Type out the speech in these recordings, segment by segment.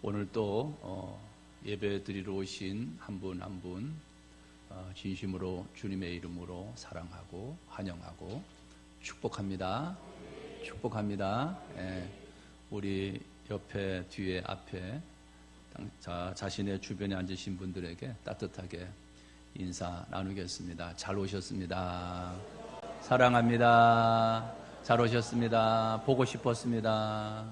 오늘 또 예배 드리러 오신 한 분 한 분 진심으로 주님의 이름으로 사랑하고 환영하고 축복합니다. 축복합니다. 우리 옆에 뒤에 앞에 자신의 주변에 앉으신 분들에게 따뜻하게 인사 나누겠습니다. 잘 오셨습니다. 사랑합니다. 잘 오셨습니다. 보고 싶었습니다.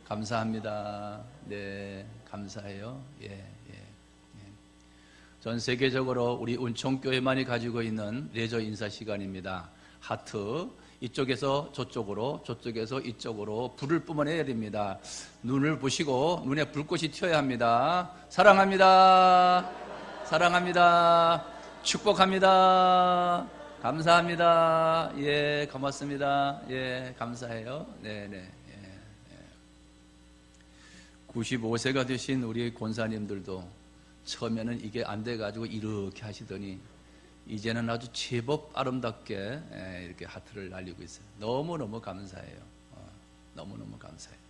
감사합니다. 네, 감사해요. 전 세계적으로 우리 운총교회만이 가지고 있는 레저 인사 시간입니다. 하트, 이쪽에서 저쪽으로, 저쪽에서 이쪽으로 불을 뿜어내야 됩니다. 눈을 보시고 눈에 불꽃이 튀어야 합니다. 사랑합니다. 사랑합니다. 축복합니다. 감사합니다. 예, 고맙습니다. 예, 감사해요. 네네. 95세가 되신 우리 권사님들도 처음에는 이게 안 돼가지고 이렇게 하시더니 이제는 아주 제법 아름답게 이렇게 하트를 날리고 있어요. 너무너무 감사해요. 너무너무 감사해요.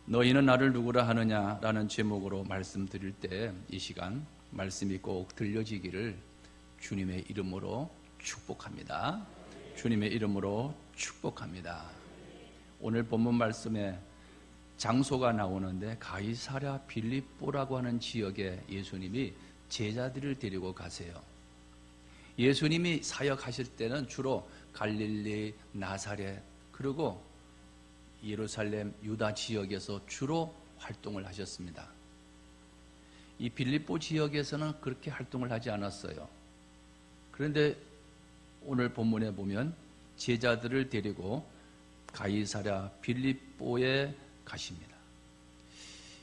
너희는 나를 누구라 하느냐라는 제목으로 말씀드릴 때 이 시간 말씀이 꼭 들려지기를 주님의 이름으로 축복합니다. 주님의 이름으로 축복합니다. 오늘 본문 말씀에 장소가 나오는데 가이사랴 빌립보라고 하는 지역에 예수님이 제자들을 데리고 가세요. 예수님이 사역하실 때는 주로 갈릴리, 나사렛, 그리고 예루살렘, 유다 지역에서 주로 활동을 하셨습니다. 이 빌립보 지역에서는 그렇게 활동을 하지 않았어요. 그런데 오늘 본문에 보면 제자들을 데리고 가이사랴 빌립보에 가십니다.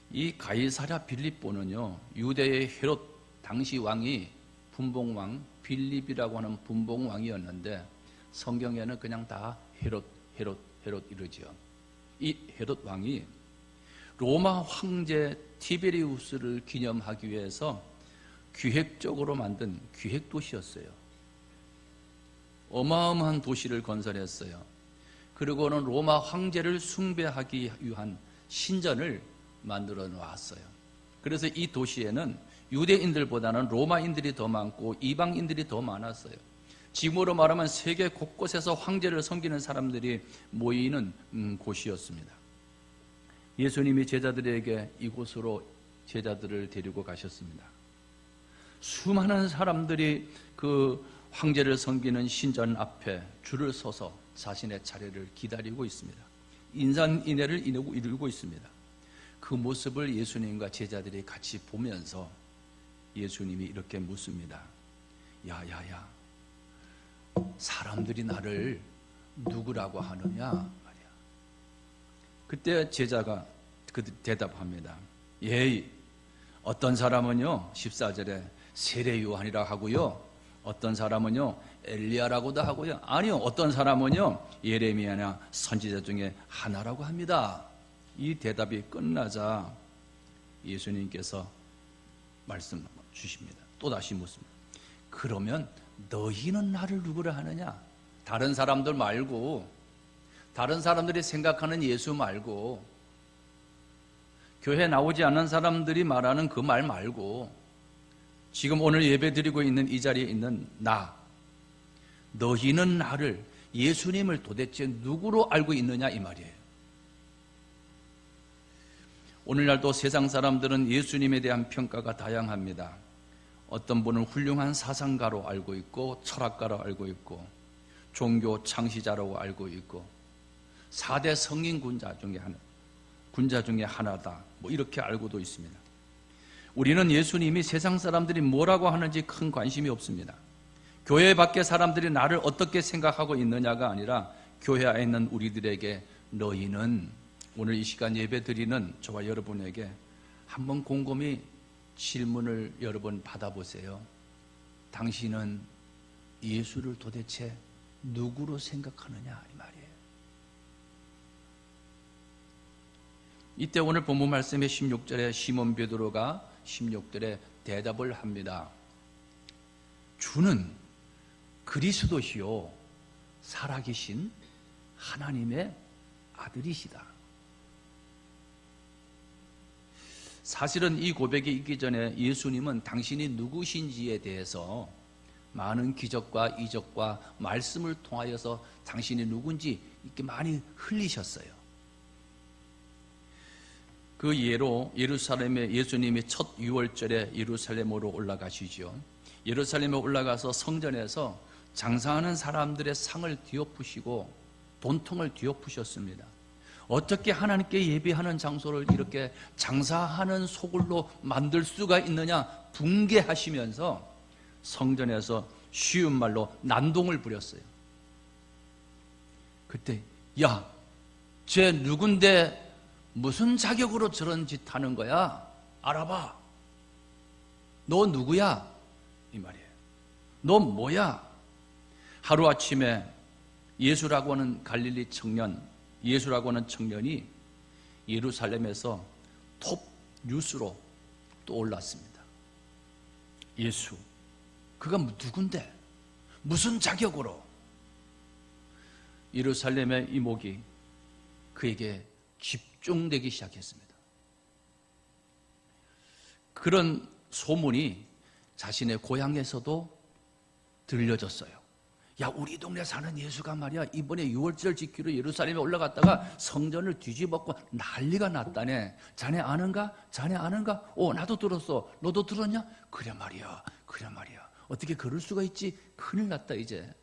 이 가이사랴 빌립보는요, 유대의 헤롯 당시 왕이 분봉왕 빌립이라고 하는 분봉왕이었는데 성경에는 그냥 다 헤롯 이러죠. 이 헤롯 왕이 로마 황제 티베리우스를 기념하기 위해서 기획적으로 만든 기획도시였어요. 어마어마한 도시를 건설했어요. 그리고는 로마 황제를 숭배하기 위한 신전을 만들어 놓았어요. 그래서 이 도시에는 유대인들보다는 로마인들이 더 많고 이방인들이 더 많았어요. 지금으로 말하면 세계 곳곳에서 황제를 섬기는 사람들이 모이는 곳이었습니다. 예수님이 제자들에게 이곳으로 제자들을 데리고 가셨습니다. 수많은 사람들이 그 황제를 섬기는 신전 앞에 줄을 서서 자신의 차례를 기다리고 있습니다. 인산인해를 이루고 있습니다. 그 모습을 예수님과 제자들이 같이 보면서 예수님이 이렇게 묻습니다. 야야야, 사람들이 나를 누구라고 하느냐 말이야. 그때 제자가 대답합니다. 예, 어떤 사람은요 14절에 세례 요한이라 하고요, 어떤 사람은요 엘리야라고도 하고요, 아니요 어떤 사람은요 예레미야나 선지자 중에 하나라고 합니다. 이 대답이 끝나자 예수님께서 말씀 주십니다. 또다시 묻습니다. 그러면 너희는 나를 누구라 하느냐? 다른 사람들 말고, 다른 사람들이 생각하는 예수 말고, 교회 나오지 않는 사람들이 말하는 그 말 말고, 지금 오늘 예배 드리고 있는 이 자리에 있는 나, 너희는 나를, 예수님을 도대체 누구로 알고 있느냐 이 말이에요. 오늘날도 세상 사람들은 예수님에 대한 평가가 다양합니다. 어떤 분은 훌륭한 사상가로 알고 있고 철학가로 알고 있고 종교 창시자라고 알고 있고 4대 성인 군자 중에 하나다, 뭐 이렇게 알고도 있습니다. 우리는 예수님이 세상 사람들이 뭐라고 하는지 큰 관심이 없습니다. 교회 밖에 사람들이 나를 어떻게 생각하고 있느냐가 아니라 교회 안에 있는 우리들에게 너희는, 오늘 이 시간 예배 드리는 저와 여러분에게 한번 곰곰이 질문을 여러분 받아보세요. 당신은 예수를 도대체 누구로 생각하느냐 이 말이에요. 이때 오늘 본문 말씀의 16절에 시몬 베드로가 16절에 대답을 합니다. 주는 그리스도시요 살아계신 하나님의 아들이시다. 사실은 이 고백이 있기 전에 예수님은 당신이 누구신지에 대해서 많은 기적과 이적과 말씀을 통하여서 당신이 누군지 이렇게 많이 흘리셨어요. 그 예로 예루살렘에 예수님이 첫 유월절에 예루살렘으로 올라가시죠. 예루살렘에 올라가서 성전에서 장사하는 사람들의 상을 뒤엎으시고 돈통을 뒤엎으셨습니다. 어떻게 하나님께 예배하는 장소를 이렇게 장사하는 소굴로 만들 수가 있느냐 붕괴하시면서 성전에서 쉬운 말로 난동을 부렸어요. 그때 야, 쟤 누군데 무슨 자격으로 저런 짓 하는 거야? 알아봐. 너 누구야? 이 말이에요. 너 뭐야? 하루아침에 예수라고 하는 갈릴리 청년, 예수라고 하는 청년이 예루살렘에서 톱 뉴스로 떠올랐습니다. 예수, 그가 누군데? 무슨 자격으로? 예루살렘의 이목이 그에게 집중되기 시작했습니다. 그런 소문이 자신의 고향에서도 들려졌어요. 야, 우리 동네 사는 예수가 말이야 이번에 유월절 지키러 예루살렘에 올라갔다가 성전을 뒤집었고 난리가 났다네. 자네 아는가? 자네 아는가? 나도 들었어. 너도 들었냐? 그래 말이야. 어떻게 그럴 수가 있지? 큰일 났다 이제.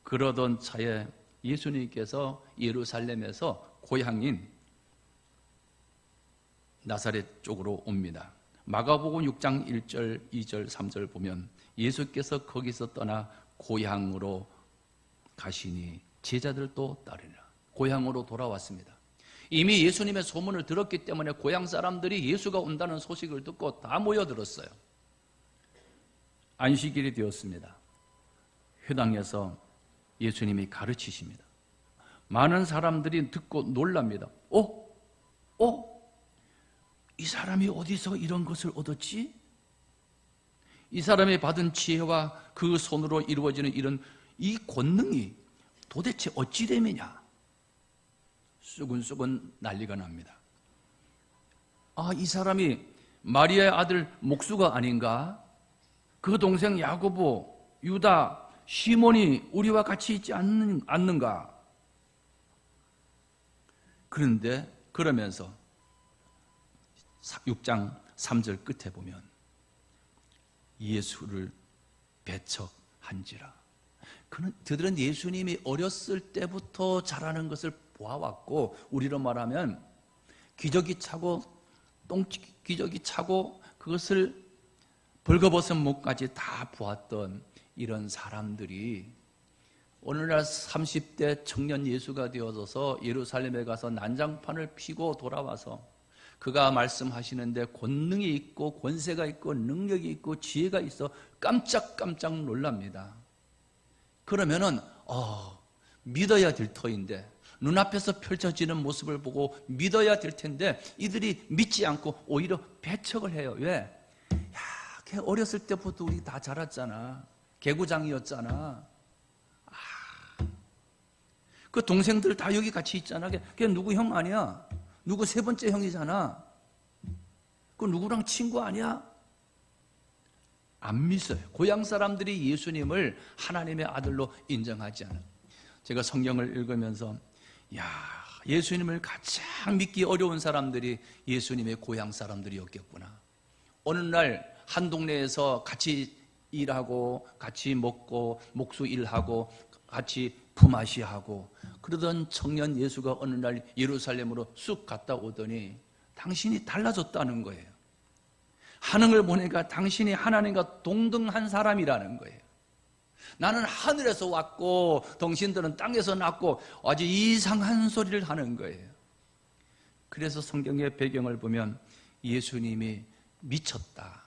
그러던 차에 예수님께서 예루살렘에서 고향인 나사렛 쪽으로 옵니다. 마가복음 6장 1절, 2절, 3절 보면 예수께서 거기서 떠나 고향으로 가시니 제자들도 따르니라. 고향으로 돌아왔습니다. 이미 예수님의 소문을 들었기 때문에 고향 사람들이 예수가 온다는 소식을 듣고 다 모여들었어요. 안식일이 되었습니다. 회당에서 예수님이 가르치십니다. 많은 사람들이 듣고 놀랍니다. 이 사람이 어디서 이런 것을 얻었지? 이 사람이 받은 지혜와 그 손으로 이루어지는 이 권능이 도대체 어찌 됨이냐? 쑥은쑥은 난리가 납니다. 이 사람이 마리아의 아들 목수가 아닌가? 그 동생 야고보, 유다, 시몬이 우리와 같이 있지 않는가? 그러면서 6장 3절 끝에 보면 예수를 배척한지라. 그들은 예수님이 어렸을 때부터 자라는 것을 보아왔고, 우리로 말하면 기저귀 차고 똥기저귀 차고 그것을 벌거벗은 목까지 다 보았던 이런 사람들이 오늘날 30대 청년 예수가 되어서 예루살렘에 가서 난장판을 피고 돌아와서 그가 말씀하시는데 권능이 있고 권세가 있고 능력이 있고 지혜가 있어 깜짝깜짝 놀랍니다. 그러면은 믿어야 될 터인데, 눈앞에서 펼쳐지는 모습을 보고 믿어야 될 텐데 이들이 믿지 않고 오히려 배척을 해요. 왜? 걔 어렸을 때부터 우리 다 자랐잖아. 개구장이었잖아. 그 동생들 다 여기 같이 있잖아. 걔 누구 형 아니야? 누구 세 번째 형이잖아. 그 누구랑 친구 아니야? 안 믿어요. 고향 사람들이 예수님을 하나님의 아들로 인정하지 않아요. 제가 성경을 읽으면서 예수님을 가장 믿기 어려운 사람들이 예수님의 고향 사람들이었겠구나. 어느 날 한 동네에서 같이 일하고 같이 먹고 목수 일하고 같이 품앗이하고 그러던 청년 예수가 어느 날 예루살렘으로 쑥 갔다 오더니 당신이 달라졌다는 거예요. 하는 걸 보니까 당신이 하나님과 동등한 사람이라는 거예요. 나는 하늘에서 왔고 당신들은 땅에서 났고 아주 이상한 소리를 하는 거예요. 그래서 성경의 배경을 보면 예수님이 미쳤다.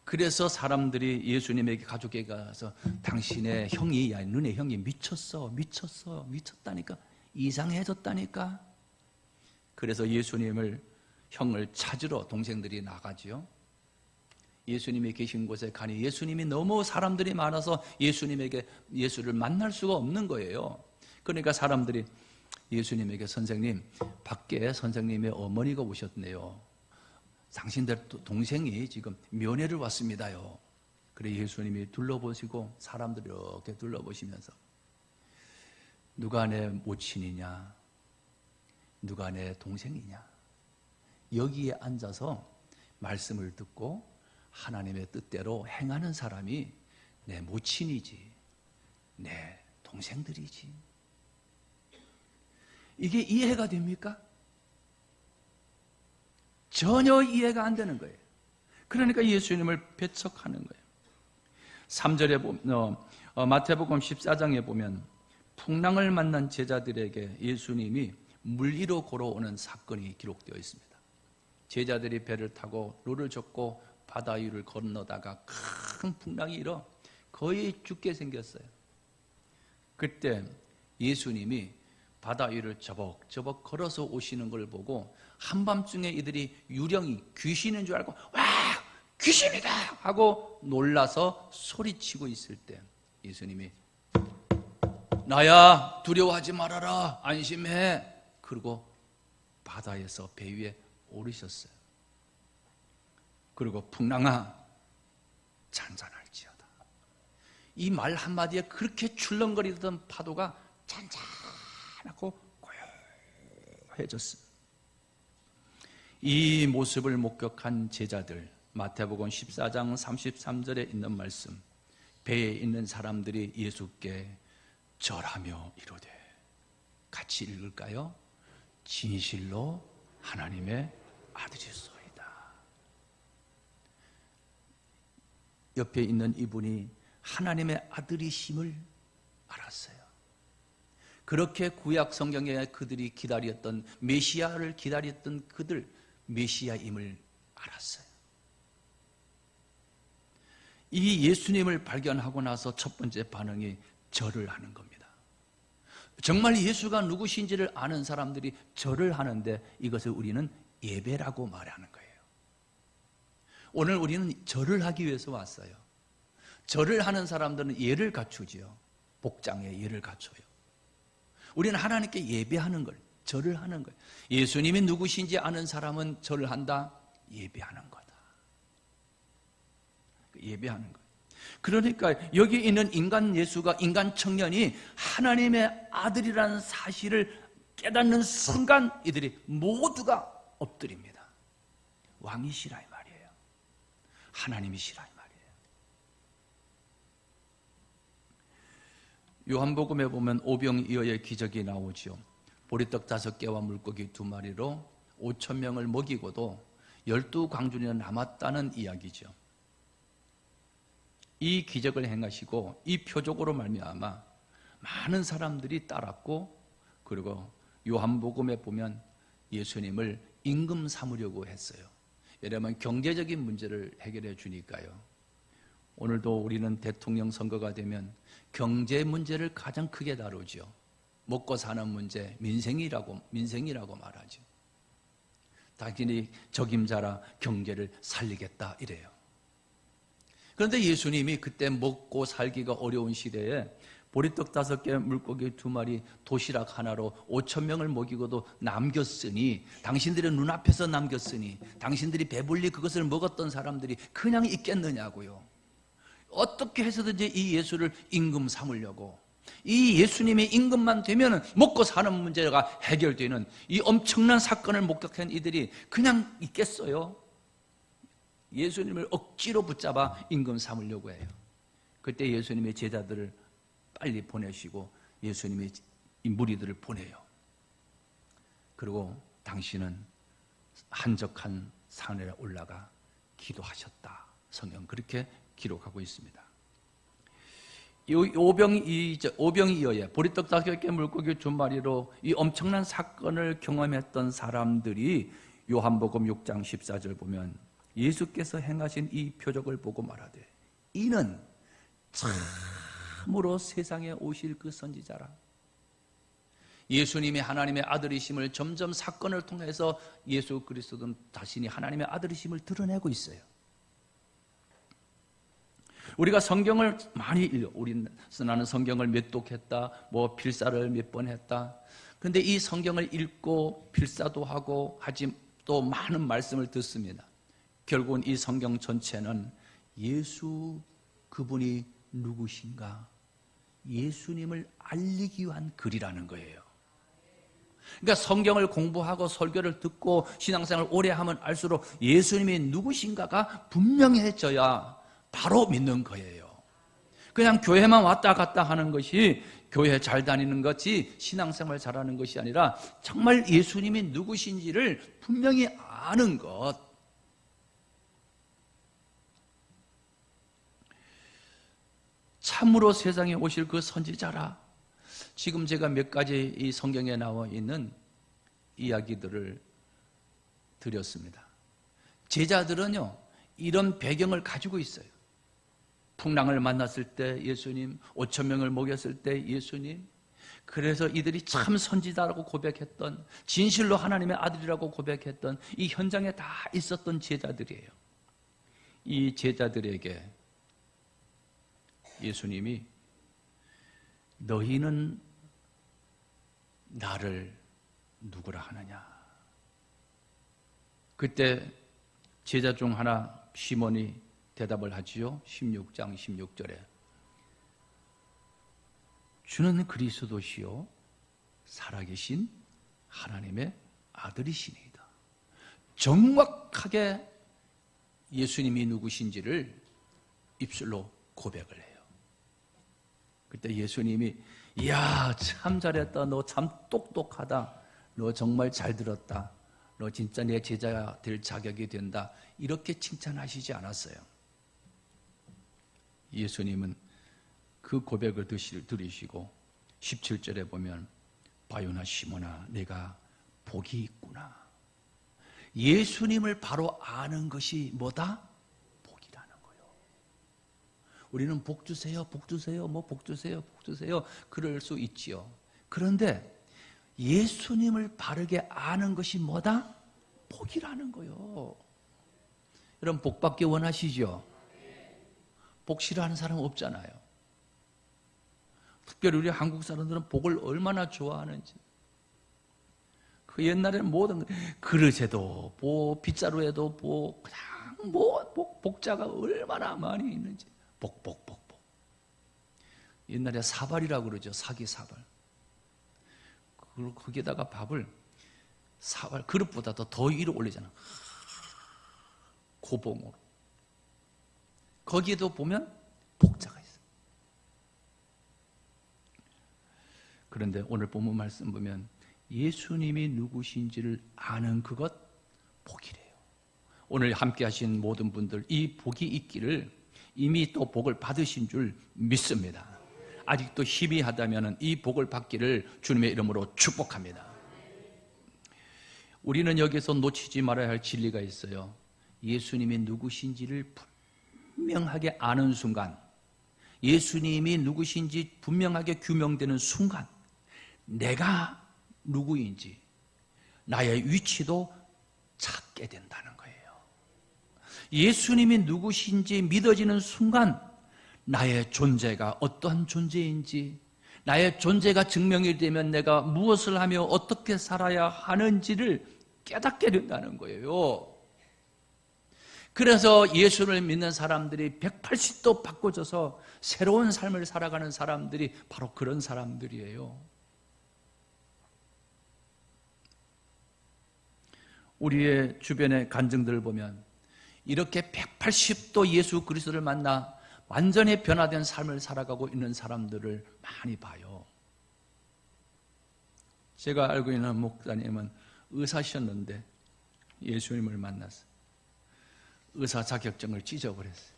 그래서 사람들이 예수님에게 가족에게 가서 당신의 형이, 너네 형이 미쳤다니까, 이상해졌다니까. 그래서 예수님을, 형을 찾으러 동생들이 나가지요. 예수님이 계신 곳에 가니 예수님이 너무 사람들이 많아서 예수를 만날 수가 없는 거예요. 그러니까 사람들이 예수님에게 선생님, 밖에 선생님의 어머니가 오셨네요. 당신들 동생이 지금 면회를 왔습니다요. 그래 예수님이 둘러보시고 사람들을 이렇게 둘러보시면서 누가 내 모친이냐, 누가 내 동생이냐, 여기에 앉아서 말씀을 듣고 하나님의 뜻대로 행하는 사람이 내 모친이지, 내 동생들이지. 이게 이해가 됩니까? 전혀 이해가 안 되는 거예요. 그러니까 예수님을 배척하는 거예요. 3절에 보면, 마태복음 14장에 보면 풍랑을 만난 제자들에게 예수님이 물 위로 걸어오는 사건이 기록되어 있습니다. 제자들이 배를 타고 노를 젓고 바다 위를 건너다가 큰 풍랑이 일어 거의 죽게 생겼어요. 그때 예수님이 바다 위를 저벅저벅 걸어서 오시는 걸 보고 한밤중에 이들이 유령이 귀신인 줄 알고 와 귀신이다 하고 놀라서 소리치고 있을 때 예수님이 나야 두려워하지 말아라 안심해 그리고 바다에서 배 위에 오르셨어요. 그리고 풍랑아 잔잔할지어다. 이 말 한마디에 그렇게 출렁거리던 파도가 잔잔하고 고요해졌어요. 이 모습을 목격한 제자들, 마태복음 14장 33절에 있는 말씀, 배에 있는 사람들이 예수께 절하며 이르되, 같이 읽을까요? 진실로 하나님의 아들이소이다. 옆에 있는 이분이 하나님의 아들이심을 알았어요. 그렇게 구약 성경에 그들이 기다렸던 메시아를 기다렸던 그들 메시아임을 알았어요. 이 예수님을 발견하고 나서 첫 번째 반응이 절을 하는 겁니다. 정말 예수가 누구신지를 아는 사람들이 절을 하는데 이것을 우리는 예배라고 말하는 거예요. 오늘 우리는 절을 하기 위해서 왔어요. 절을 하는 사람들은 예를 갖추지요. 복장에 예를 갖춰요. 우리는 하나님께 예배하는 걸, 절을 하는 거예요. 예수님이 누구신지 아는 사람은 절을 한다? 예배하는 거다. 예배하는 거예요. 그러니까 여기 있는 인간 예수가, 인간 청년이 하나님의 아들이라는 사실을 깨닫는 순간 이들이 모두가 엎드립니다. 왕이시라 이 말이에요. 하나님이시라 이 말이에요. 요한복음에 보면 오병이어의 기적이 나오죠. 보리떡 5개와 물고기 2마리로 5,000명을 먹이고도 12광주리나 남았다는 이야기죠. 이 기적을 행하시고 이 표적으로 말미암아 많은 사람들이 따랐고, 그리고 요한복음에 보면 예수님을 임금 삼으려고 했어요. 여러분, 경제적인 문제를 해결해 주니까요. 오늘도 우리는 대통령 선거가 되면 경제 문제를 가장 크게 다루죠. 먹고 사는 문제, 민생이라고 말하죠. 당신이 적임자라 경제를 살리겠다 이래요. 그런데 예수님이 그때 먹고 살기가 어려운 시대에 보리떡 5개, 물고기 2마리, 도시락 하나로 5,000명을 먹이고도 남겼으니, 당신들의 눈앞에서 남겼으니 당신들이 배불리 그것을 먹었던 사람들이 그냥 있겠느냐고요. 어떻게 해서든지 이 예수를 임금 삼으려고, 이 예수님의 임금만 되면 먹고 사는 문제가 해결되는 이 엄청난 사건을 목격한 이들이 그냥 있겠어요? 예수님을 억지로 붙잡아 임금 삼으려고 해요. 그때 예수님의 제자들을 빨리 보내시고 예수님이 이 무리들을 보내요. 그리고 당신은 한적한 산에 올라가 기도하셨다. 성경 그렇게 기록하고 있습니다. 오병이어에 보리떡 5개 물고기 2마리로 이 엄청난 사건을 경험했던 사람들이 요한복음 6장 14절 보면 예수께서 행하신 이 표적을 보고 말하되, 이는 참으로 세상에 오실 그 선지자라. 예수님이 하나님의 아들이심을 점점 사건을 통해서 예수 그리스도는 자신이 하나님의 아들이심을 드러내고 있어요. 우리가 성경을 많이 읽어. 나는 성경을 몇 독했다, 필사를 몇 번 했다. 그런데 이 성경을 읽고 필사도 하고 하지 또 많은 말씀을 듣습니다. 결국은 이 성경 전체는 예수 그분이 누구신가? 예수님을 알리기 위한 글이라는 거예요. 그러니까 성경을 공부하고 설교를 듣고 신앙생활을 오래 하면 알수록 예수님이 누구신가가 분명해져야 바로 믿는 거예요. 그냥 교회만 왔다 갔다 하는 것이 교회 잘 다니는 것이 신앙생활 잘하는 것이 아니라 정말 예수님이 누구신지를 분명히 아는 것. 참으로 세상에 오실 그 선지자라. 지금 제가 몇 가지 이 성경에 나와 있는 이야기들을 드렸습니다. 제자들은요, 이런 배경을 가지고 있어요. 풍랑을 만났을 때 예수님, 5천 명을 먹였을 때 예수님, 그래서 이들이 참 선지자라고 고백했던, 진실로 하나님의 아들이라고 고백했던 이 현장에 다 있었던 제자들이에요. 이 제자들에게 예수님이 너희는 나를 누구라 하느냐? 그때 제자 중 하나 시몬이 대답을 하지요. 16장 16절에 주는 그리스도시요 살아계신 하나님의 아들이시니이다. 정확하게 예수님이 누구신지를 입술로 고백을 해요. 그때 예수님이 이야 참 잘했다. 너 참 똑똑하다. 너 정말 잘 들었다. 너 진짜 내 제자가 될 자격이 된다. 이렇게 칭찬하시지 않았어요. 예수님은 그 고백을 들으시고 17절에 보면 바요나 시몬아 내가 복이 있구나. 예수님을 바로 아는 것이 뭐다? 복이라는 거예요. 우리는 복 주세요, 복 주세요, 뭐 복 주세요, 복 주세요 그럴 수 있지요. 그런데 예수님을 바르게 아는 것이 뭐다? 복이라는 거예요. 여러분 복 받기 원하시죠? 복 싫어하는 사람 없잖아요. 특별히 우리 한국 사람들은 복을 얼마나 좋아하는지. 그 옛날에는 모든 그릇에도 복, 빗자루에도 복, 그냥 복자가 얼마나 많이 있는지. 복. 옛날에 사발이라고 그러죠. 사기 사발. 그리고 거기에다가 밥을 사발 그릇보다 더 위로 올리잖아. 고봉으로. 거기에도 보면 복자가 있어요. 그런데 오늘 본문 말씀 보면 예수님이 누구신지를 아는 그것 복이래요. 오늘 함께 하신 모든 분들 이 복이 있기를 이미 또 복을 받으신 줄 믿습니다. 아직도 희미하다면 이 복을 받기를 주님의 이름으로 축복합니다. 우리는 여기서 놓치지 말아야 할 진리가 있어요. 예수님이 누구신지를 분명하게 아는 순간, 예수님이 누구신지 분명하게 규명되는 순간 내가 누구인지 나의 위치도 찾게 된다는 거예요. 예수님이 누구신지 믿어지는 순간 나의 존재가 어떠한 존재인지, 나의 존재가 증명이 되면 내가 무엇을 하며 어떻게 살아야 하는지를 깨닫게 된다는 거예요. 그래서 예수를 믿는 사람들이 180도 바꿔져서 새로운 삶을 살아가는 사람들이 바로 그런 사람들이에요. 우리의 주변의 간증들을 보면 이렇게 180도 예수 그리스도를 만나 완전히 변화된 삶을 살아가고 있는 사람들을 많이 봐요. 제가 알고 있는 목사님은 의사셨는데 예수님을 만났어요. 의사 자격증을 찢어버렸어요.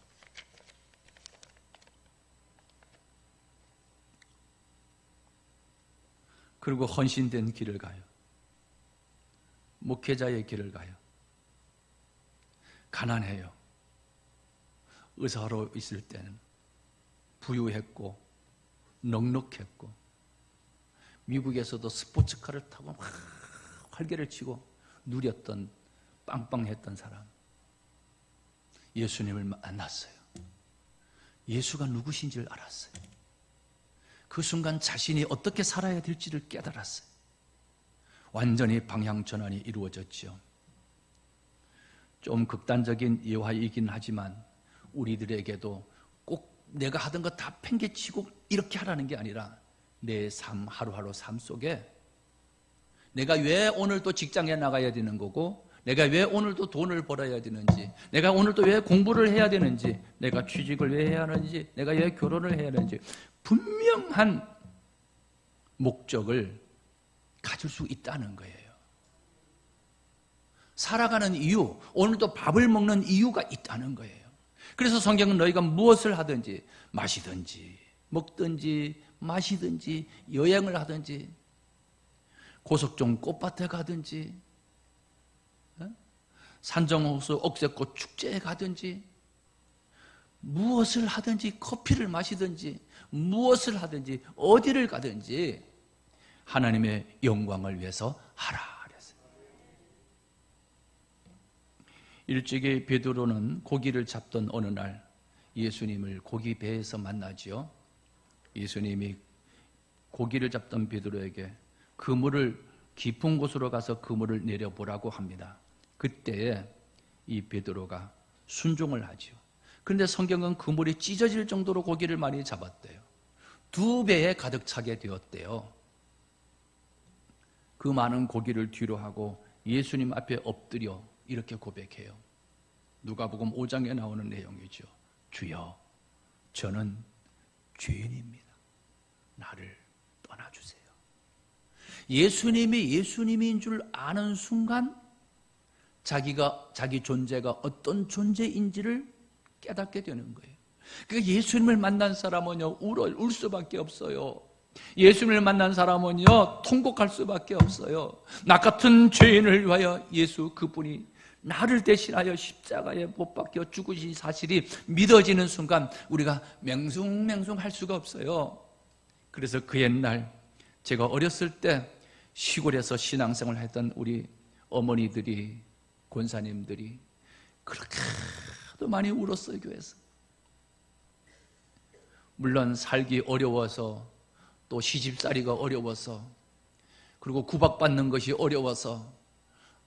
그리고 헌신된 길을 가요. 목회자의 길을 가요. 가난해요. 의사로 있을 때는 부유했고 넉넉했고 미국에서도 스포츠카를 타고 막 활개를 치고 누렸던 빵빵했던 사람. 예수님을 만났어요. 예수가 누구신지를 알았어요. 그 순간 자신이 어떻게 살아야 될지를 깨달았어요. 완전히 방향 전환이 이루어졌죠. 좀 극단적인 예화이긴 하지만 우리들에게도 꼭 내가 하던 거 다 팽개치고 이렇게 하라는 게 아니라 내 삶, 하루하루 삶 속에 내가 왜 오늘 또 직장에 나가야 되는 거고, 내가 왜 오늘도 돈을 벌어야 되는지, 내가 오늘도 왜 공부를 해야 되는지, 내가 취직을 왜 해야 하는지, 내가 왜 결혼을 해야 하는지 분명한 목적을 가질 수 있다는 거예요. 살아가는 이유, 오늘도 밥을 먹는 이유가 있다는 거예요. 그래서 성경은 너희가 무엇을 하든지, 마시든지 먹든지 마시든지 여행을 하든지 고석종 꽃밭에 가든지 산정호수 옥새꽃 축제에 가든지 무엇을 하든지, 커피를 마시든지 무엇을 하든지 어디를 가든지 하나님의 영광을 위해서 하라 그랬어요. 일찍이 베드로는 고기를 잡던 어느 날 예수님을 고기 배에서 만나지요. 예수님이 고기를 잡던 베드로에게 그물을 깊은 곳으로 가서 그물을 내려보라고 합니다. 그때에 이 베드로가 순종을 하죠. 그런데 성경은 그물이 찢어질 정도로 고기를 많이 잡았대요. 2배에 가득 차게 되었대요. 그 많은 고기를 뒤로 하고 예수님 앞에 엎드려 이렇게 고백해요. 누가복음 5장에 나오는 내용이죠. 주여, 저는 죄인입니다. 나를 떠나주세요. 예수님이 예수님인 줄 아는 순간 자기 존재가 어떤 존재인지를 깨닫게 되는 거예요. 그러니까 예수님을 만난 사람은요, 울 수밖에 없어요. 예수님을 만난 사람은요, 통곡할 수밖에 없어요. 나 같은 죄인을 위하여 예수 그분이 나를 대신하여 십자가에 못 박혀 죽으신 사실이 믿어지는 순간 우리가 맹숭맹숭할 수가 없어요. 그래서 그 옛날 제가 어렸을 때 시골에서 신앙생활을 했던 우리 어머니들이, 권사님들이 그렇게도 많이 울었어요, 교회에서. 물론 살기 어려워서, 또 시집살이가 어려워서, 그리고 구박받는 것이 어려워서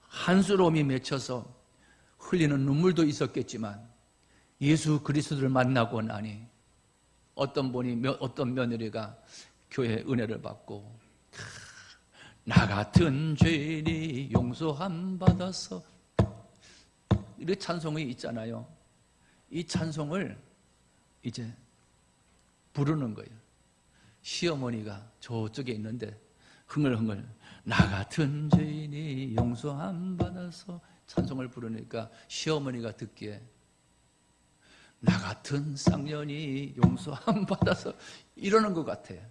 한스러움이 맺혀서 흘리는 눈물도 있었겠지만, 예수 그리스도를 만나고 나니 어떤 며느리가 교회 은혜를 받고 나 같은 죄인이 용서함 받아서, 이런 찬송이 있잖아요. 이 찬송을 이제 부르는 거예요. 시어머니가 저쪽에 있는데 흥얼흥얼 나 같은 죄인이 용서함 받아서 찬송을 부르니까 시어머니가 듣기에 나 같은 쌍년이 용서함 받아서 이러는 것 같아요.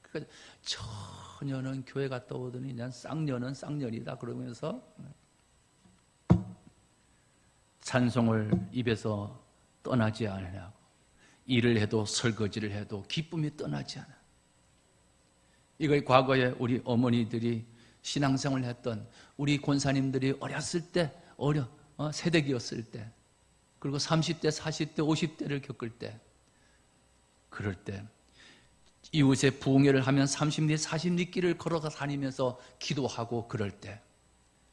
그러니까 처녀는 교회 갔다 오더니 난 쌍년은 쌍년이다 그러면서 찬송을 입에서 떠나지 않으냐고. 일을 해도 설거지를 해도 기쁨이 떠나지 않아. 이걸 과거에 우리 어머니들이 신앙생활을 했던 우리 권사님들이 어렸을 때, 새댁이었을 때, 그리고 30대, 40대, 50대를 겪을 때, 그럴 때 이웃의 부흥회를 하면 30리, 40리 길을 걸어서 다니면서 기도하고 그럴 때,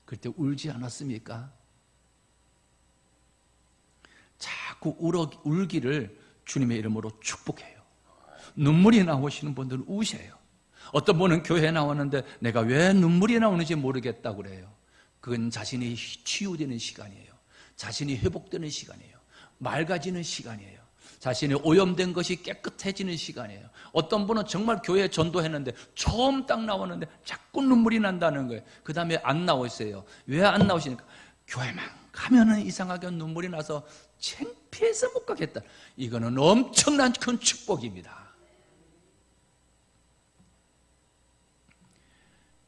그때 울지 않았습니까? 자꾸 울기를 주님의 이름으로 축복해요. 눈물이 나오시는 분들은 우세요. 어떤 분은 교회에 나왔는데 내가 왜 눈물이 나오는지 모르겠다고 그래요. 그건 자신이 치유되는 시간이에요. 자신이 회복되는 시간이에요. 맑아지는 시간이에요. 자신이 오염된 것이 깨끗해지는 시간이에요. 어떤 분은 정말 교회에 전도했는데 처음 딱 나오는데 자꾸 눈물이 난다는 거예요. 그 다음에 안 나오세요. 왜 안 나오시니까 교회만 가면은 이상하게 눈물이 나서 창피해서 못 가겠다. 이거는 엄청난 큰 축복입니다.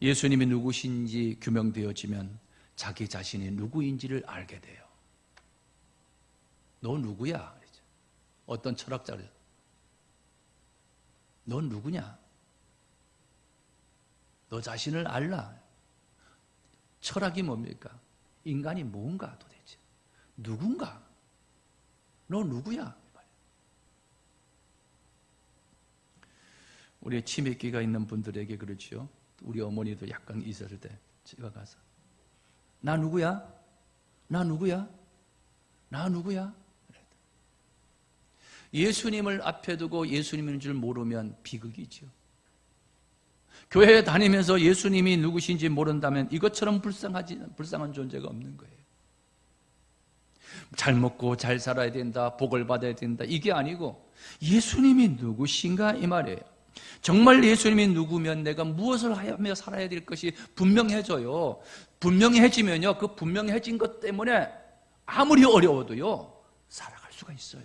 예수님이 누구신지 규명되어지면 자기 자신이 누구인지를 알게 돼요. 너 누구야? 어떤 철학자가 너 누구냐? 너 자신을 알라. 철학이 뭡니까? 인간이 뭔가 도대체? 누군가? 너 누구야? 우리 치매기가 있는 분들에게 그렇죠. 우리 어머니도 약간 있을 때 제가 가서 나 누구야? 나 누구야? 나 누구야? 예수님을 앞에 두고 예수님인 줄 모르면 비극이죠. 교회에 다니면서 예수님이 누구신지 모른다면 이것처럼 불쌍한 존재가 없는 거예요. 잘 먹고 잘 살아야 된다, 복을 받아야 된다, 이게 아니고 예수님이 누구신가 이 말이에요. 정말 예수님이 누구면 내가 무엇을 하며 살아야 될 것이 분명해져요. 분명해지면요, 그 분명해진 것 때문에 아무리 어려워도요 살아갈 수가 있어요.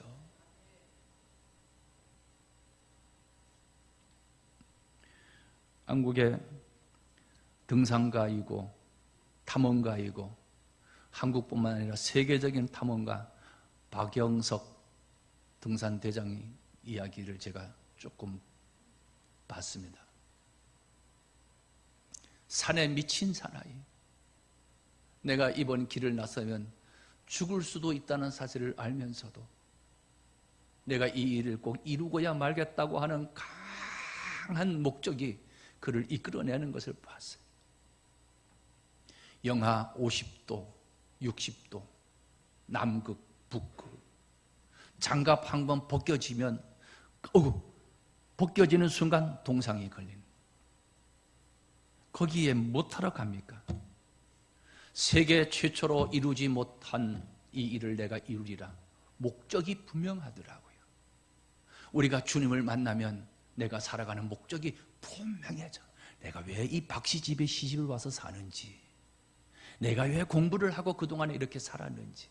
한국의 등산가이고 탐험가이고 한국뿐만 아니라 세계적인 탐험가 박영석 등산대장의 이야기를 제가 조금 봤습니다. 산에 미친 사나이, 내가 이번 길을 나서면 죽을 수도 있다는 사실을 알면서도 내가 이 일을 꼭 이루고야 말겠다고 하는 강한 목적이 그를 이끌어내는 것을 봤어요. 영하 50도, 60도, 남극, 북극, 장갑 한 번 벗겨지면 벗겨지는 순간 동상이 걸린, 거기에 못하러 갑니까? 세계 최초로 이루지 못한 이 일을 내가 이루리라. 목적이 분명하더라고요. 우리가 주님을 만나면 내가 살아가는 목적이 분명해져. 내가 왜 이 박씨 집에 시집을 와서 사는지, 내가 왜 공부를 하고 그동안에 이렇게 살았는지,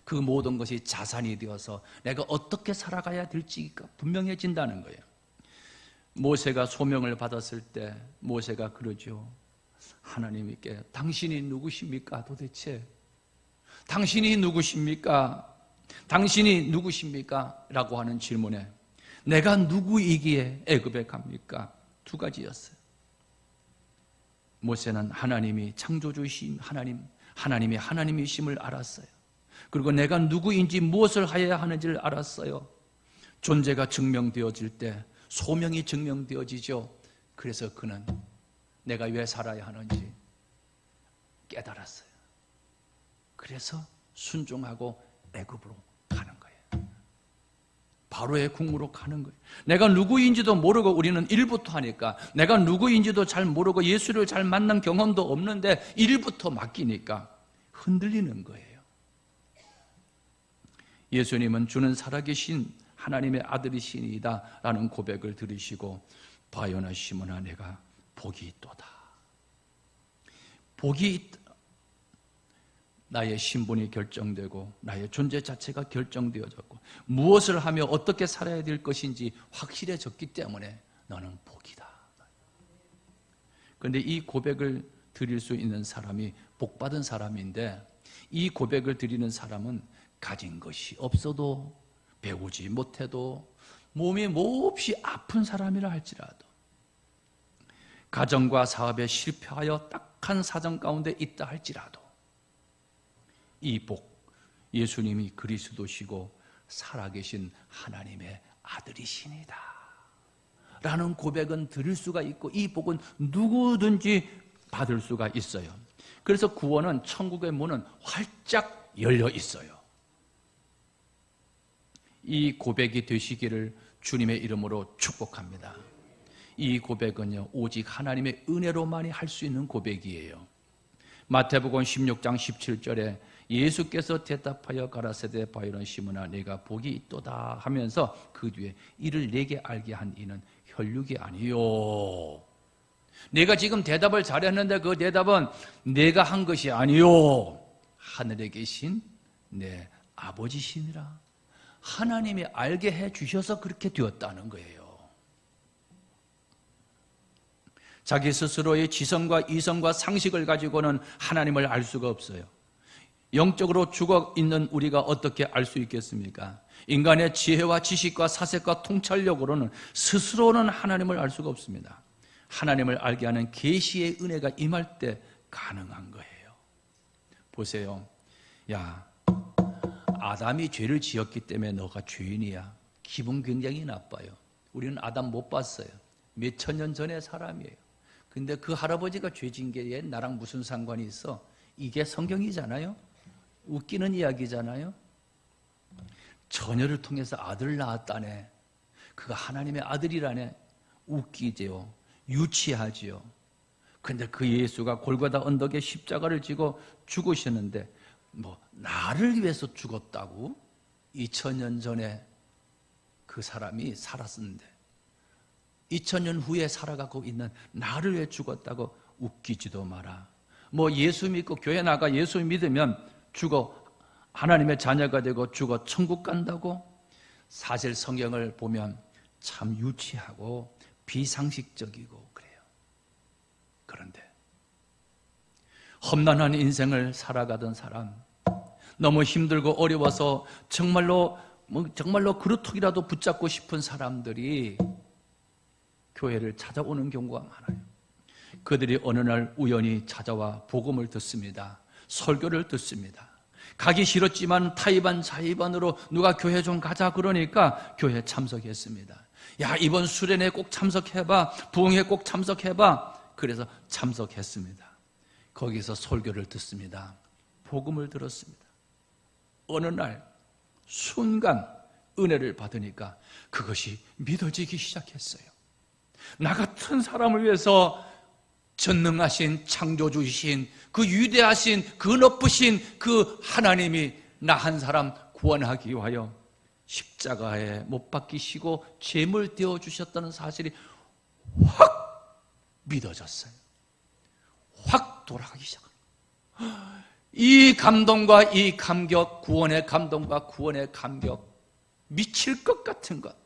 그 모든 것이 자산이 되어서 내가 어떻게 살아가야 될지가 분명해진다는 거예요. 모세가 소명을 받았을 때 모세가 그러죠. 하나님께 당신이 누구십니까? 도대체 당신이 누구십니까? 당신이 누구십니까? 라고 하는 질문에 내가 누구이기에 애굽에 갑니까? 두 가지였어요. 모세는 하나님이 창조주이신 하나님이 하나님이심을 알았어요. 그리고 내가 누구인지 무엇을 해야 하는지를 알았어요. 존재가 증명되어질 때 소명이 증명되어지죠. 그래서 그는 내가 왜 살아야 하는지 깨달았어요. 그래서 순종하고 애굽으로 가는 거예요. 바로의 궁으로 가는 거예요. 내가 누구인지도 모르고, 우리는 일부터 하니까 내가 누구인지도 잘 모르고 예수를 잘 만난 경험도 없는데 일부터 맡기니까 흔들리는 거예요. 예수님은 주는 살아계신 하나님의 아들이시니이다 라는 고백을 들으시고 바요나 시몬아 내가 복이 있도다. 복이 있다. 나의 신분이 결정되고 나의 존재 자체가 결정되어졌고 무엇을 하며 어떻게 살아야 될 것인지 확실해졌기 때문에 너는 복이다. 그런데 이 고백을 드릴 수 있는 사람이 복받은 사람인데, 이 고백을 드리는 사람은 가진 것이 없어도, 배우지 못해도, 몸이 몹시 아픈 사람이라 할지라도, 가정과 사업에 실패하여 딱한 사정 가운데 있다 할지라도 이 복, 예수님이 그리스도시고 살아계신 하나님의 아들이시니다 라는 고백은 드릴 수가 있고, 이 복은 누구든지 받을 수가 있어요. 그래서 구원은, 천국의 문은 활짝 열려 있어요. 이 고백이 되시기를 주님의 이름으로 축복합니다. 이 고백은요, 오직 하나님의 은혜로만이 할 수 있는 고백이에요. 마태복음 16장 17절에 예수께서 대답하여 가라사대 바요나 시몬아 내가 복이 있도다 하면서 그 뒤에 이를 내게 알게 한 이는 혈육이 아니요, 내가 지금 대답을 잘했는데 그 대답은 내가 한 것이 아니요, 하늘에 계신 내 아버지시니라. 하나님이 알게 해주셔서 그렇게 되었다는 거예요. 자기 스스로의 지성과 이성과 상식을 가지고는 하나님을 알 수가 없어요. 영적으로 죽어 있는 우리가 어떻게 알 수 있겠습니까? 인간의 지혜와 지식과 사색과 통찰력으로는 스스로는 하나님을 알 수가 없습니다. 하나님을 알게 하는 계시의 은혜가 임할 때 가능한 거예요. 보세요. 야, 아담이 죄를 지었기 때문에 너가 죄인이야. 기분 굉장히 나빠요. 우리는 아담 못 봤어요. 몇 천 년 전의 사람이에요. 근데 그 할아버지가 죄진 게 나랑 무슨 상관이 있어? 이게 성경이잖아요. 웃기는 이야기잖아요. 처녀를 통해서 아들을 낳았다네. 그가 하나님의 아들이라네. 웃기지요. 유치하지요. 근데 그 예수가 골고다 언덕에 십자가를 지고 죽으셨는데 나를 위해서 죽었다고? 2000년 전에 그 사람이 살았었는데 2000년 후에 살아가고 있는 나를 위해 죽었다고 웃기지도 마라. 예수 믿고 교회 나가 예수 믿으면 죽어 하나님의 자녀가 되고 죽어 천국 간다고? 사실 성경을 보면 참 유치하고 비상식적이고 그래요. 그런데 험난한 인생을 살아가던 사람, 너무 힘들고 어려워서 정말로 그루터기라도 붙잡고 싶은 사람들이 교회를 찾아오는 경우가 많아요. 그들이 어느 날 우연히 찾아와 복음을 듣습니다. 설교를 듣습니다. 가기 싫었지만 타이반 자이반으로 누가 교회 좀 가자 그러니까 교회에 참석했습니다. 야, 이번 수련회 꼭 참석해봐, 부흥회 꼭 참석해봐. 그래서 참석했습니다. 거기서 설교를 듣습니다. 복음을 들었습니다. 어느 날 순간 은혜를 받으니까 그것이 믿어지기 시작했어요. 나 같은 사람을 위해서 전능하신 창조주이신 그 위대하신 그 높으신 그 하나님이 나 한 사람 구원하기 위하여 십자가에 못 박히시고 제물 되어 주셨다는 사실이 확 믿어졌어요. 확 돌아가기 시작합니다. 이 감동과 이 감격, 구원의 감동과 구원의 감격, 미칠 것 같은 것.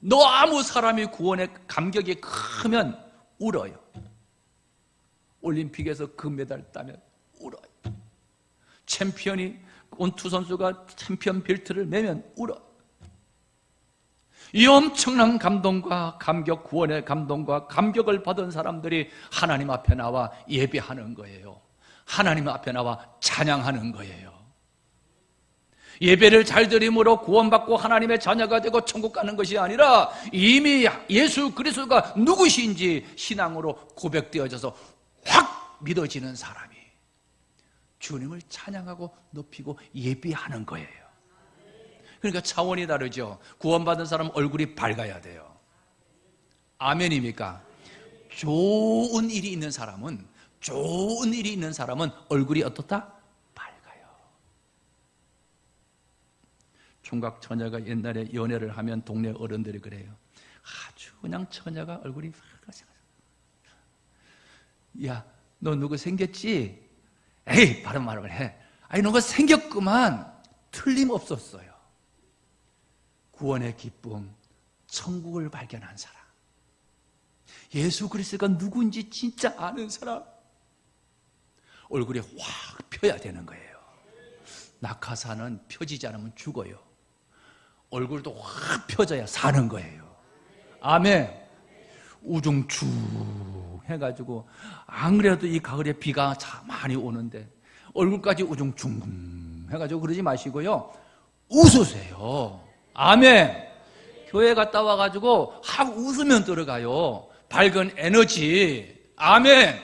너무 사람이 구원의 감격이 크면 울어요. 올림픽에서 금메달 따면 울어요. 챔피언이 원투 선수가 챔피언 벨트를 매면 울어요. 이 엄청난 감동과 감격, 구원의 감동과 감격을 받은 사람들이 하나님 앞에 나와 예배하는 거예요. 하나님 앞에 나와 찬양하는 거예요. 예배를 잘 드림으로 구원받고 하나님의 자녀가 되고 천국 가는 것이 아니라 이미 예수 그리스도가 누구신지 신앙으로 고백되어져서 확 믿어지는 사람이 주님을 찬양하고 높이고 예배하는 거예요. 그러니까 차원이 다르죠. 구원받은 사람 얼굴이 밝아야 돼요. 아멘입니까? 좋은 일이 있는 사람은 얼굴이 어떻다? 총각 처녀가 옛날에 연애를 하면 동네 어른들이 그래요. 아주 그냥 처녀가 얼굴이 야, 너 누구 생겼지? 에이, 바른 말을 해. 아니, 누가 생겼구만. 틀림없었어요. 구원의 기쁨, 천국을 발견한 사람, 예수 그리스도가 누군지 진짜 아는 사람, 얼굴이 확 펴야 되는 거예요. 낙하산은 펴지지 않으면 죽어요. 얼굴도 확 펴져야 사는 거예요. 아멘. 우중충 해가지고 안 그래도 이 가을에 비가 참 많이 오는데 얼굴까지 우중충 해가지고 그러지 마시고요, 웃으세요. 아멘. 교회 갔다 와가지고 하고 웃으면 들어가요. 밝은 에너지. 아멘.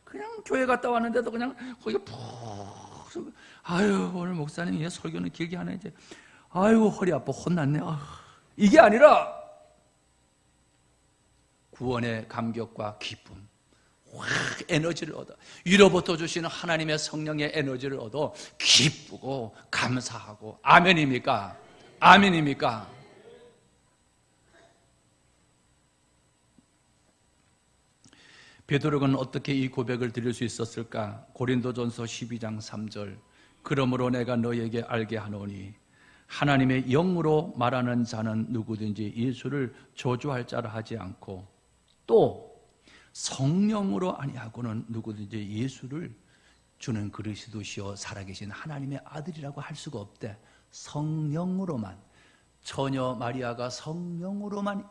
그냥 교회 갔다 왔는데도 그냥 거기 푹, 아유, 오늘 목사님 얘 설교는 길게 하네. 이제 아유, 허리 아파, 혼났네. 이게 아니라 구원의 감격과 기쁨, 확 에너지를 얻어, 위로부터 주시는 하나님의 성령의 에너지를 얻어 기쁘고 감사하고. 아멘입니까? 아멘입니까? 베드로는 어떻게 이 고백을 드릴 수 있었을까? 고린도전서 12장 3절, 그러므로 내가 너에게 알게 하노니 하나님의 영으로 말하는 자는 누구든지 예수를 저주할 자라 하지 않고 또 성령으로 아니하고는 누구든지 예수를 주는 그리스도시요 살아계신 하나님의 아들이라고 할 수가 없대. 성령으로만, 처녀 마리아가 성령으로만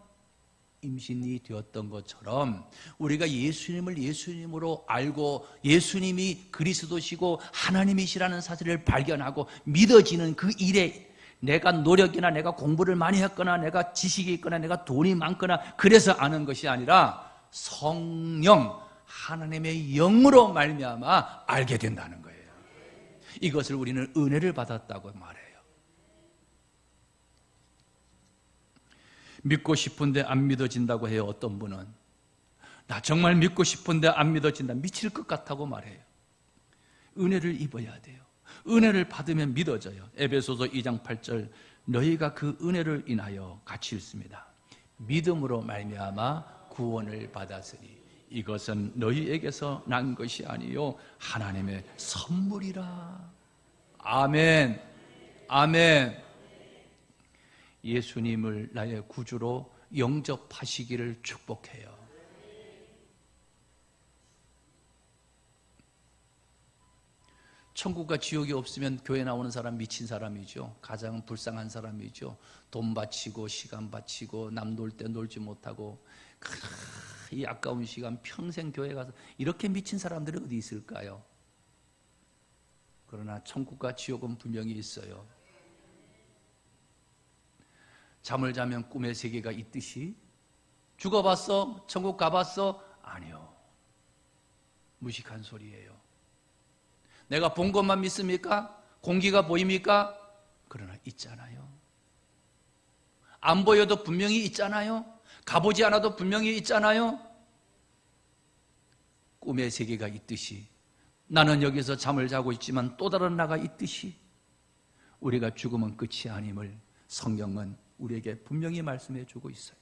임신이 되었던 것처럼 우리가 예수님을 예수님으로 알고 예수님이 그리스도시고 하나님이시라는 사실을 발견하고 믿어지는 그 일에 내가 노력이나 내가 공부를 많이 했거나 내가 지식이 있거나 내가 돈이 많거나 그래서 아는 것이 아니라 성령, 하나님의 영으로 말미암아 알게 된다는 거예요. 이것을 우리는 은혜를 받았다고 말해요. 믿고 싶은데 안 믿어진다고 해요. 어떤 분은 나 정말 믿고 싶은데 안 믿어진다, 미칠 것 같다고 말해요. 은혜를 입어야 돼요. 은혜를 받으면 믿어져요. 에베소서 2장 8절, 너희가 그 은혜를 인하여 같이 읽습니다. 믿음으로 말미암아 구원을 받았으니 이것은 너희에게서 난 것이 아니요 하나님의 선물이라. 아멘. 아멘. 예수님을 나의 구주로 영접하시기를 축복해요. 천국과 지옥이 없으면 교회 나오는 사람 미친 사람이죠. 가장 불쌍한 사람이죠. 돈 바치고 시간 바치고 남 놀 때 놀지 못하고 이 아까운 시간 평생 교회 가서 이렇게 미친 사람들이 어디 있을까요? 그러나 천국과 지옥은 분명히 있어요. 잠을 자면 꿈의 세계가 있듯이 죽어봤어? 천국 가봤어? 아니요. 무식한 소리예요. 내가 본 것만 믿습니까? 공기가 보입니까? 그러나 있잖아요. 안 보여도 분명히 있잖아요. 가보지 않아도 분명히 있잖아요. 꿈의 세계가 있듯이 나는 여기서 잠을 자고 있지만 또 다른 나가 있듯이 우리가 죽으면 끝이 아님을 성경은 우리에게 분명히 말씀해 주고 있어요.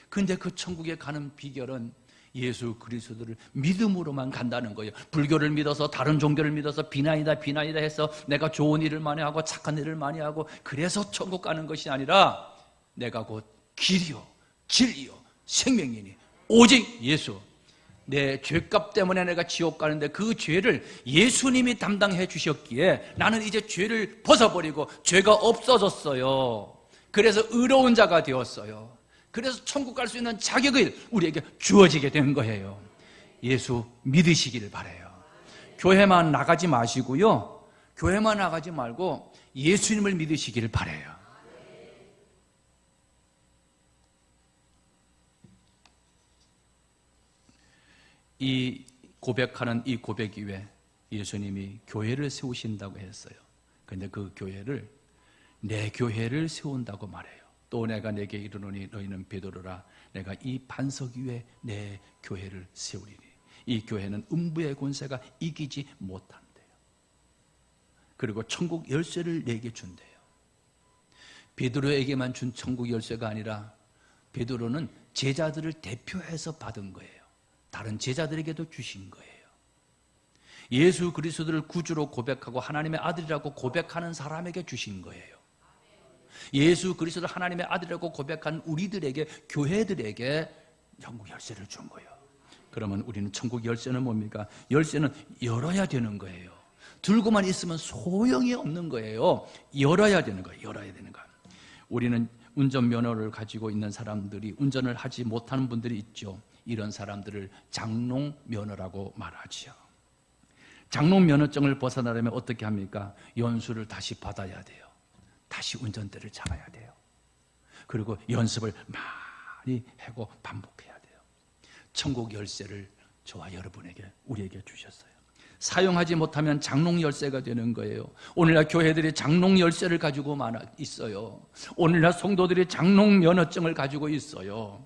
그런데 그 천국에 가는 비결은 예수 그리스도를 믿음으로만 간다는 거예요. 불교를 믿어서 다른 종교를 믿어서 비난이다 해서 내가 좋은 일을 많이 하고 착한 일을 많이 하고 그래서 천국 가는 것이 아니라 내가 곧 길이요 진리요 생명이니 오직 예수. 내 죄값 때문에 내가 지옥 가는데 그 죄를 예수님이 담당해 주셨기에 나는 이제 죄를 벗어버리고 죄가 없어졌어요. 그래서 의로운 자가 되었어요. 그래서 천국 갈 수 있는 자격이 우리에게 주어지게 된 거예요. 예수 믿으시기를 바라요. 교회만 나가지 마시고요. 교회만 나가지 말고 예수님을 믿으시기를 바라요. 이 고백하는 이 고백 이후에 예수님이 교회를 세우신다고 했어요. 그런데 그 교회를 내 교회를 세운다고 말해요. 또 내가 내게 이르노니 너희는 베드로라. 내가 이 반석 위에 내 교회를 세우리니. 이 교회는 음부의 권세가 이기지 못한대요. 그리고 천국 열쇠를 내게 준대요. 베드로에게만 준 천국 열쇠가 아니라 베드로는 제자들을 대표해서 받은 거예요. 다른 제자들에게도 주신 거예요. 예수 그리스도를 구주로 고백하고 하나님의 아들이라고 고백하는 사람에게 주신 거예요. 예수 그리스도를 하나님의 아들이라고 고백한 우리들에게, 교회들에게 천국 열쇠를 준 거예요. 그러면 우리는 천국 열쇠는 뭡니까? 열쇠는 열어야 되는 거예요. 들고만 있으면 소용이 없는 거예요. 열어야 되는 거예요. 열어야 되는 거예요. 우리는 운전면허를 가지고 있는 사람들이 운전을 하지 못하는 분들이 있죠. 이런 사람들을 장롱면허라고 말하지요. 장롱면허증을 벗어나려면 어떻게 합니까? 연수를 다시 받아야 돼요. 다시 운전대를 잡아야 돼요. 그리고 연습을 많이 하고 반복해야 돼요. 천국 열쇠를 저와 여러분에게, 우리에게 주셨어요. 사용하지 못하면 장롱 열쇠가 되는 거예요. 오늘날 교회들이 장롱 열쇠를 가지고 있어요. 오늘날 성도들이 장롱 면허증을 가지고 있어요.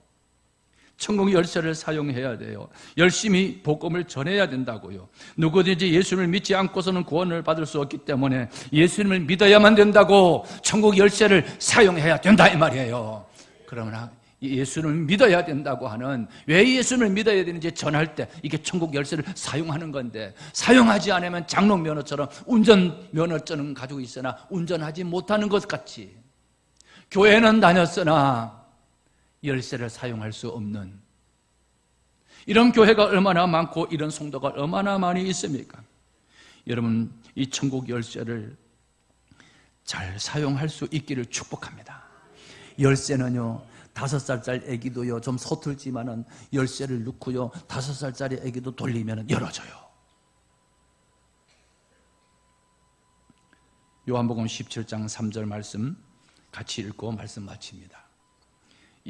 천국 열쇠를 사용해야 돼요. 열심히 복음을 전해야 된다고요. 누구든지 예수님을 믿지 않고서는 구원을 받을 수 없기 때문에 예수님을 믿어야만 된다고 천국 열쇠를 사용해야 된다 이 말이에요. 그러면 예수님을 믿어야 된다고 하는, 왜 예수님을 믿어야 되는지 전할 때 이게 천국 열쇠를 사용하는 건데, 사용하지 않으면 장롱 면허처럼 운전 면허증은 가지고 있으나 운전하지 못하는 것 같이, 교회는 다녔으나 열쇠를 사용할 수 없는 이런 교회가 얼마나 많고 이런 성도가 얼마나 많이 있습니까? 여러분, 이 천국 열쇠를 잘 사용할 수 있기를 축복합니다. 열쇠는요, 5살짜리 애기도요 좀 서툴지만은 열쇠를 넣고요 5살짜리 애기도 돌리면 열어져요. 요한복음 17장 3절 말씀 같이 읽고 말씀 마칩니다.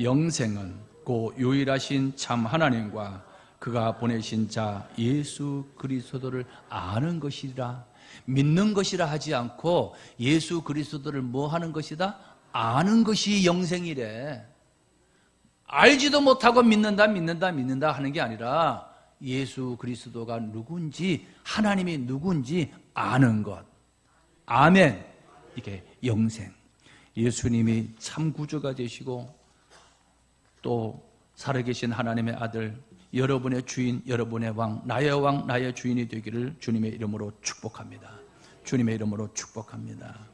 영생은 그 유일하신 참 하나님과 그가 보내신 자 예수 그리스도를 아는 것이라. 믿는 것이라 하지 않고 예수 그리스도를 뭐 하는 것이다? 아는 것이 영생이래. 알지도 못하고 믿는다 하는 게 아니라 예수 그리스도가 누군지, 하나님이 누군지 아는 것. 아멘. 이게 영생. 예수님이 참 구주가 되시고 또 살아계신 하나님의 아들, 여러분의 주인, 여러분의 왕, 나의 주인이 되기를 주님의 이름으로 축복합니다. 주님의 이름으로 축복합니다.